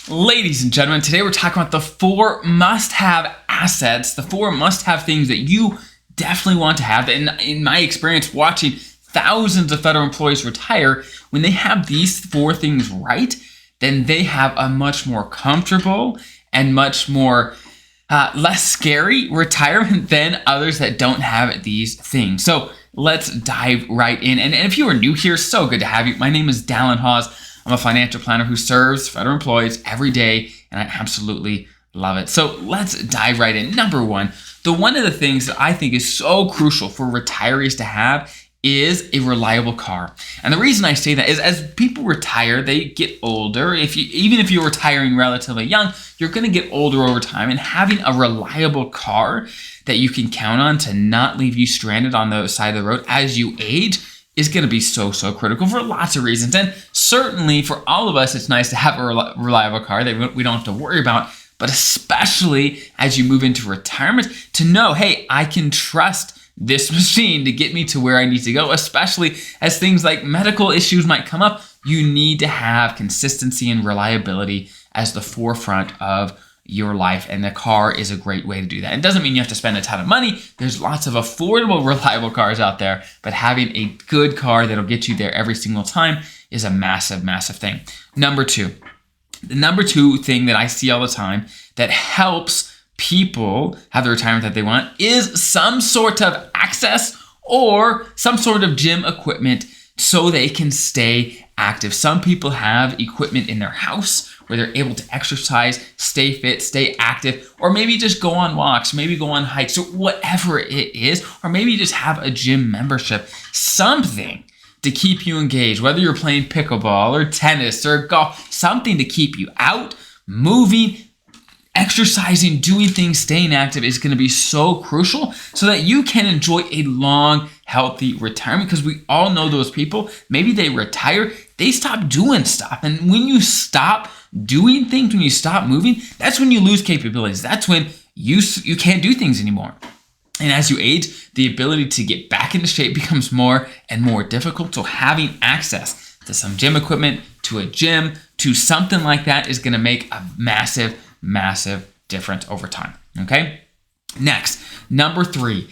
Ladies and gentlemen, today we're talking about the 4 must-have assets, the 4 must-have things that you definitely want to have. And in my experience watching thousands of federal employees retire, when they have these 4 things right, then they have a much more comfortable and much more less scary retirement than others that don't have these things. So let's dive right in. And if you are new here, so good to have you. My name is Dallin Hawes. I'm a financial planner who serves federal employees every day, and I absolutely love it. So let's dive right in. Number one of the things that I think is so crucial for retirees to have is a reliable car. And the reason I say that is as people retire, they get older. Even if you're retiring relatively young, you're going to get older over time, and having a reliable car that you can count on to not leave you stranded on the side of the road as you age is going to be so critical for lots of reasons. And certainly for all of us, it's nice to have a reliable car that we don't have to worry about, but especially as you move into retirement, to know, hey, I can trust this machine to get me to where I need to go, especially as things like medical issues might come up. You need to have consistency and reliability as the forefront of your life, and the car is a great way to do that. It doesn't mean you have to spend a ton of money. There's lots of affordable, reliable cars out there, but having a good car that'll get you there every single time is a massive thing. The number two thing that I see all the time that helps people have the retirement that they want is some sort of access or some sort of gym equipment so they can stay active. Some people have equipment in their house where they're able to exercise, stay fit, stay active, or maybe just go on walks, maybe go on hikes, or whatever it is, or maybe just have a gym membership, something to keep you engaged, whether you're playing pickleball or tennis or golf, something to keep you out, moving, exercising, doing things, staying active is going to be so crucial so that you can enjoy a long, healthy retirement, because we all know those people, maybe they retire, they stop doing stuff. And when you stop doing things, when you stop moving, that's when you lose capabilities. That's when you can't do things anymore. And as you age, the ability to get back into shape becomes more and more difficult. So having access to some gym equipment, to a gym, to something like that is going to make a massive difference over time. Okay? Next, number 3.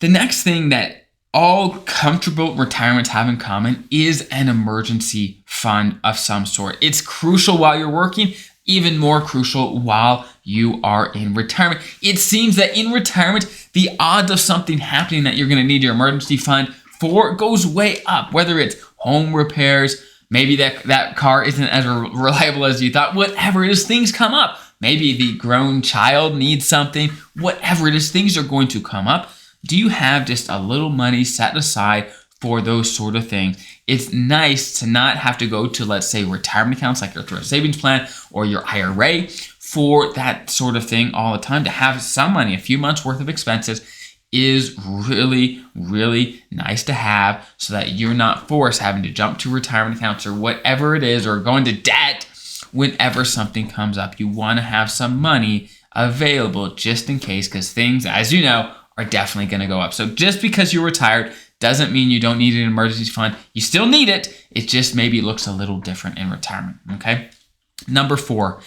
The next thing that all comfortable retirements have in common is an emergency fund of some sort. It's crucial while you're working, even more crucial while you are in retirement. It seems that in retirement, the odds of something happening that you're going to need your emergency fund for goes way up, whether it's home repairs, maybe that car isn't as reliable as you thought, whatever it is, things come up. Maybe the grown child needs something, whatever it is, things are going to come up. Do you have just a little money set aside for those sort of things? It's nice to not have to go to, let's say, retirement accounts like your thrift savings plan or your IRA for that sort of thing all the time. To have some money, a few months worth of expenses, is really nice to have so that you're not forced having to jump to retirement accounts or whatever it is, or go into debt whenever something comes up. You want to have some money available just in case, because things, as you know, are definitely going to go up. So just because you're retired doesn't mean you don't need an emergency fund. You still need it. It just maybe looks a little different in retirement. Okay. Number 4,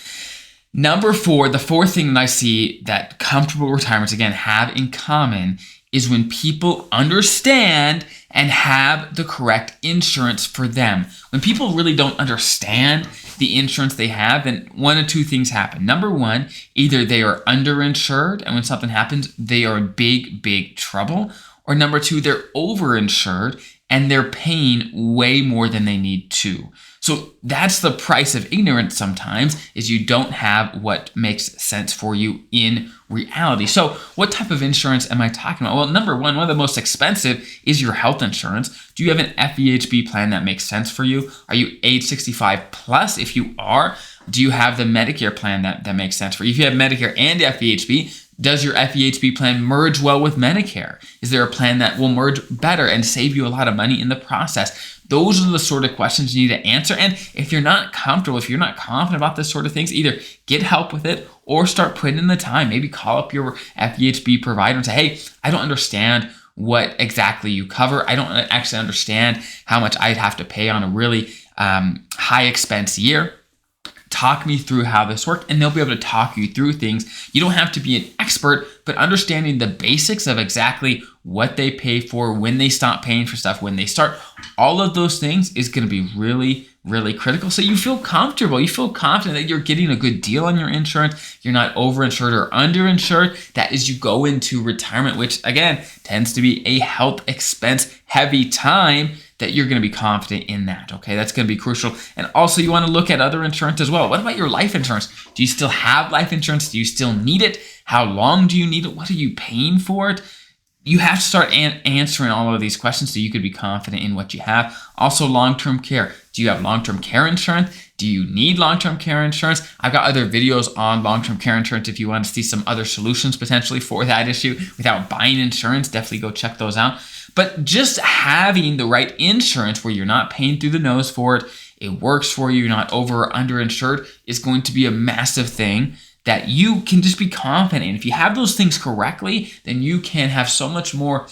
the 4th thing that I see that comfortable retirements, again, have in common is when people understand and have the correct insurance for them. When people really don't understand the insurance they have, then one of 2 things happen. Number 1, either they are underinsured, and when something happens, they are in big trouble. Or number 2, they're overinsured and they're paying way more than they need to. So that's the price of ignorance sometimes, is you don't have what makes sense for you in reality. So what type of insurance am I talking about? Well, number 1 of the most expensive is your health insurance. Do you have an FEHB plan that makes sense for you? Are you age 65 plus? If you are, do you have the Medicare plan that makes sense for you? If you have Medicare and FEHB, does your FEHB plan merge well with Medicare? Is there a plan that will merge better and save you a lot of money in the process? Those are the sort of questions you need to answer. And if you're not comfortable, if you're not confident about this sort of things, either get help with it or start putting in the time. Maybe call up your FEHB provider and say, hey, I don't understand what exactly you cover. I don't actually understand how much I'd have to pay on a really high expense year talk me through how this worked, and they'll be able to talk you through things. You don't have to be an expert, but understanding the basics of exactly what they pay for, when they stop paying for stuff, when they start, all of those things is going to be really, really critical. So you feel comfortable, you feel confident that you're getting a good deal on your insurance. You're not overinsured or underinsured. That as you go into retirement, which again tends to be a health expense heavy time, that you're going to be confident in that. Okay, that's going to be crucial. And also you want to look at other insurance as well. What about your life insurance? Do you still have life insurance? Do you still need it? How long do you need it? What are you paying for it? You have to start answering all of these questions so you could be confident in what you have. Also, long-term care. Do you have long-term care insurance? Do you need long-term care insurance? I've got other videos on long-term care insurance if you want to see some other solutions potentially for that issue without buying insurance. Definitely go check those out. But just having the right insurance where you're not paying through the nose for it, it works for you, you're not over or underinsured, is going to be a massive thing that you can just be confident in. If you have those things correctly, then you can have so much more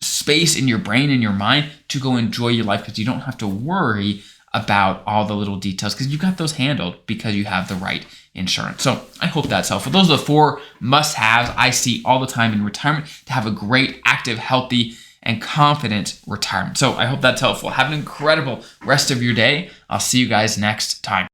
space in your brain and your mind to go enjoy your life, because you don't have to worry about all the little details, because you've got those handled because you have the right insurance. So I hope that's helpful. Those are the 4 must-haves I see all the time in retirement to have a great, active, healthy, and confident retirement. So I hope that's helpful. Have an incredible rest of your day. I'll see you guys next time.